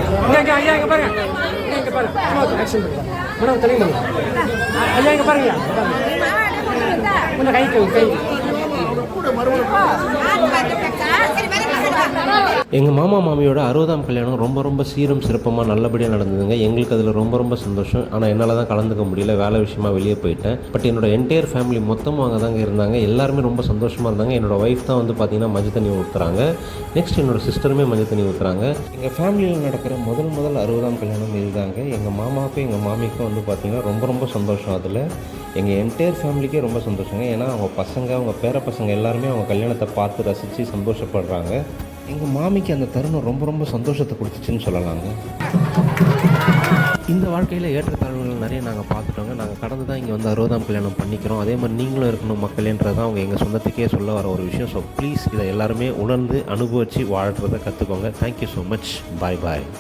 ஐயா இங்கே பாருங்க, இங்கே பாருங்க, ஆக்ஷன் பண்ணுங்க மேடம், தெரியுமா ஐயா இங்கே பாருங்க, கொஞ்சம் கை எங்கள் மாமா மாமியோட 60ஆம் கல்யாணம் ரொம்ப சீரும் சிறப்பமாக நல்லபடியாக நடந்ததுங்க. எங்களுக்கு அதில் ரொம்ப சந்தோஷம். ஆனால் என்னால் தான் கலந்துக்க முடியல, வேலை விஷயமா வெளியே போயிட்டேன். பட் என்னோட என்டையர் ஃபேமிலி மொத்தமாக அங்கே தாங்க இருந்தாங்க. எல்லாருமே ரொம்ப சந்தோஷமாக இருந்தாங்க. என்னோடய ஒய்ஃப் தான் வந்து பார்த்திங்கன்னா மஞ்சள் தண்ணி ஊற்றுறாங்க. நெக்ஸ்ட் என்னோடய சிஸ்டருமே மஞ்சள் தண்ணி ஊற்றுறாங்க. எங்கள் ஃபேமிலியில் நடக்கிற முதல் 60ஆம் கல்யாணம் இதுதாங்க. எங்கள் மாமாவுக்கும் எங்கள் மாமிக்கும் வந்து பார்த்திங்கன்னா ரொம்ப சந்தோஷம். அதில் எங்கள் என்டையர் ஃபேமிலிக்கே ரொம்ப சந்தோஷங்க. ஏன்னா அவங்க பசங்க, அவங்க பேர பசங்க எல்லாருமே அவங்க கல்யாணத்தை பார்த்து ரசித்து சந்தோஷப்படுறாங்க. எங்கள் மாமிக்கு அந்த தருணம் ரொம்ப சந்தோஷத்தை கொடுத்துச்சுன்னு சொல்லலாங்க. இந்த வாழ்க்கையில் ஏற்றத்தாழ்வுகள் நிறைய நாங்கள் பார்த்துட்டோங்க. நாங்கள் கடந்து தான் இங்கே வந்து 60ஆம் கல்யாணம் பண்ணிக்கிறோம். அதே மாதிரி நீங்களும் இருக்கணும் மக்களேன்றது தான் அவங்க எங்கள் சொந்தத்துக்கே சொல்ல வர ஒரு விஷயம். ஸோ ப்ளீஸ் இதை எல்லாருமே உணர்ந்து அனுபவித்து வாழ்கிறத கற்றுக்கோங்க. Thank you so much. பாய்.